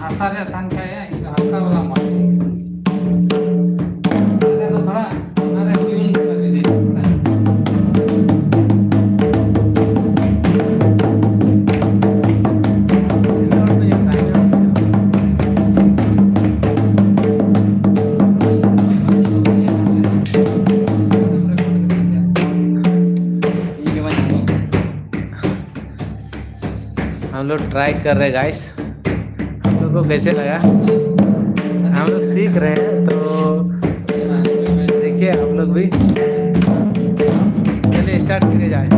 हसारे थान काया इधर हसा वाला मार सारे तो थोड़ा हमारे यून कर दे हम लोग ट्राई कर रहे हैं गाइस, हम लोग को कैसे लगा, हम लोग सीख रहे हैं तो देखिए आप लोग भी। चलिए स्टार्ट किए जाए।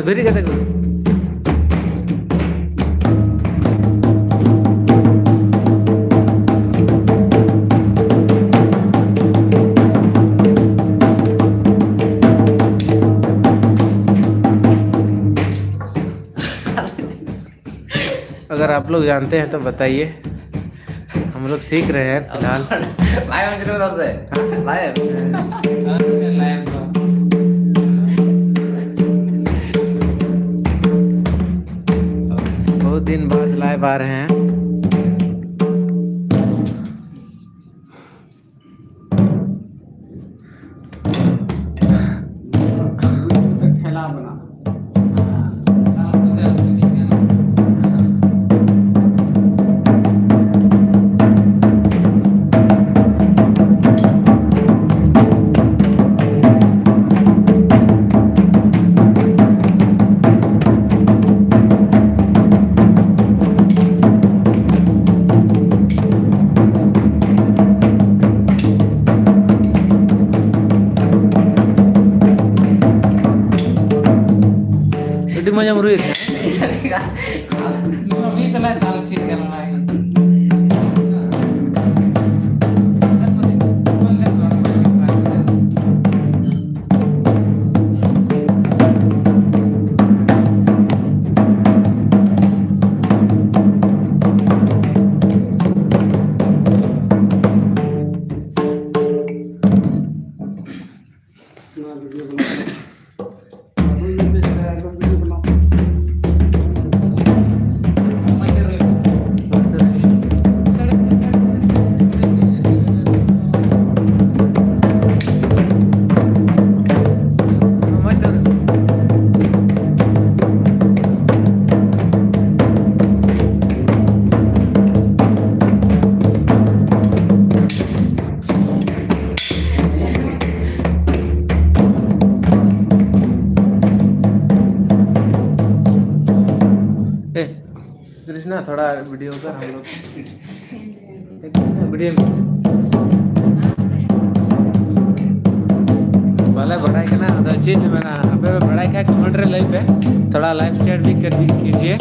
Beri kata gue. अगर आप लोग जानते हैं तो बताइए, हम लोग सीख रहे हैं फिलहाल। बहुत दिन बाद लाइव आ रहे हैं। खेला बना मजा मरू है सभी तरह दाल चीज करना है। कृष्णा थोड़ा वीडियो कर हम लोग वीडियो वाला बढ़ाई का ना अदर चीज में ना अबे बढ़ाई का कमेंट रे लाइव पे थोड़ा लाइव चैट भी कर कीजिए।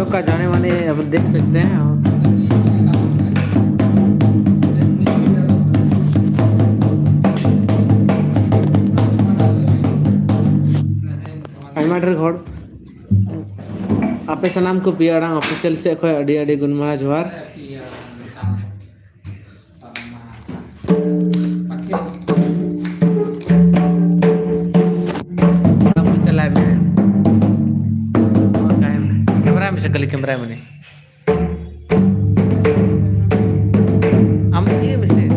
का जाने वाले अब देख सकते हैं। पे सनाम को पियाड़ांग ऑफिशियल से खो अडी अडी गुनमा जोहार कैमरा में से कल कैमरा में हम ये में से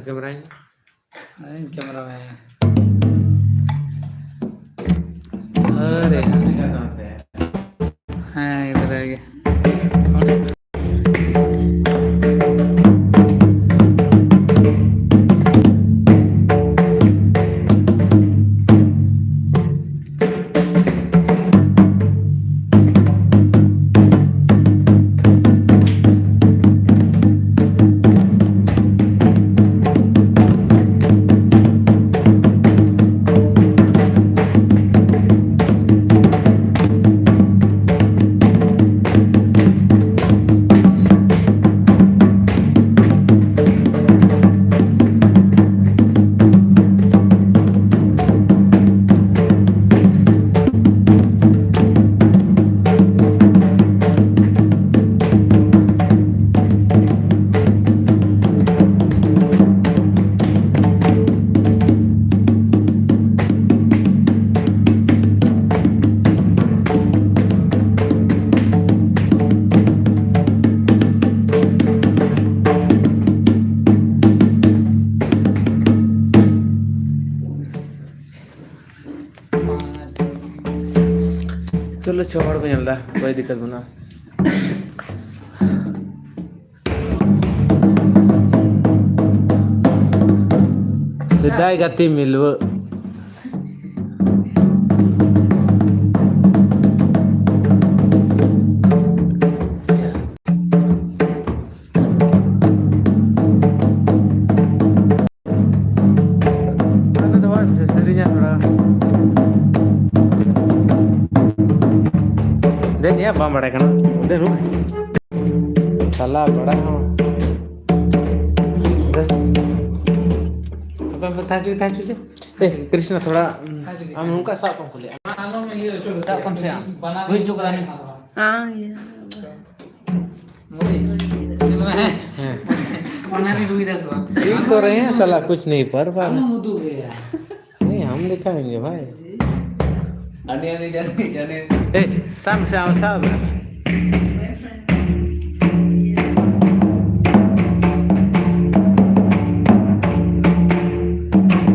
कैमरा कैमरा में अरे हाँ इधर आ गया चलो छोड़ को चलता कोई दिक्कत बना सीधा गति मिलव देन या बाम बड़ा कना देन साला बड़ा हो अब ताजू ताजू से ए कृष्णा थोड़ा हम उनका साफ कम खोले आलो में ये साफ कम से वही चुकला नहीं हाँ ये मोदी दिल में है बनाने रुई दस बा सीख तो रहे हैं साला कुछ नहीं पर आलो मुदु गया नहीं हम दिखाएंगे भाई अन्य जाने ए साम से आओ साहब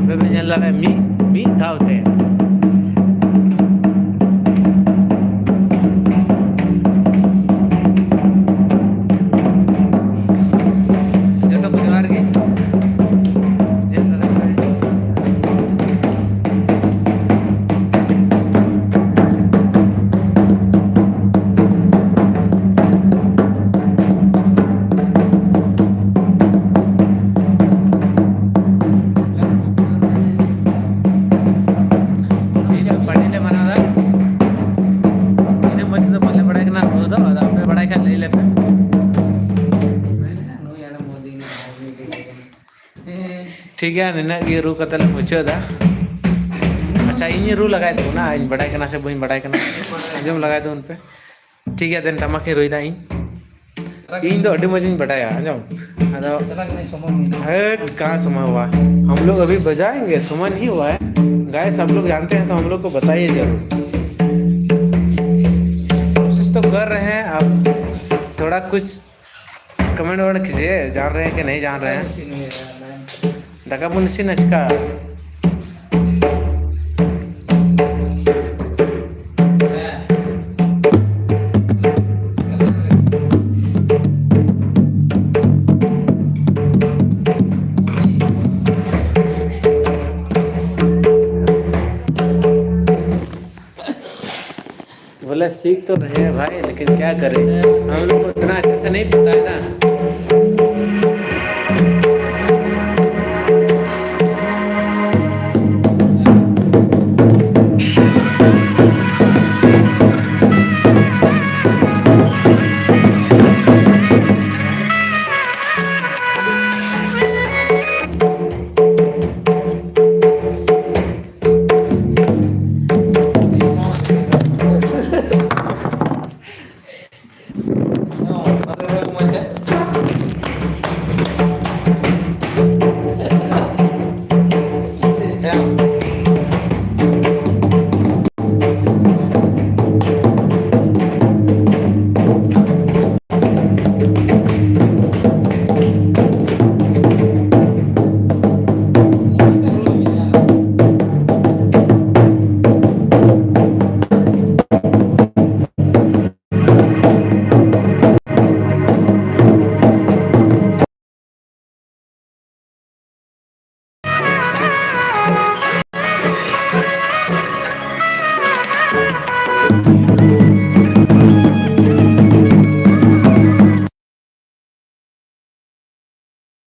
बेबे जन लड़ा मी धावते जब तो परिवार के ठीक है निना ये रू कतल मुचादा अच्छा इन रू लगाए दो ना इन बड़ाई करना से बइन बड़ाई करना अंजम लगाए दो उन पे ठीक है देन टमाके रोइदा इन तो अड्डी मजिन बटाया अंजम अदो हट कहाँ समय हुआ हम लोग अभी बजाएंगे समय नहीं हुआ है गाय सब लोग जानते हैं तो हम लोग को बताइए जरूर कोशिश तो कर रहे हैं आप थोड़ा कुछ कमेंट वमेंट कीजिए जान रहे हैं कि नहीं जान रहे हैं डका पुनसी नचका बोले सीख तो रहे हैं भाई लेकिन क्या करें हम लोग को इतना अच्छे से नहीं पता है ना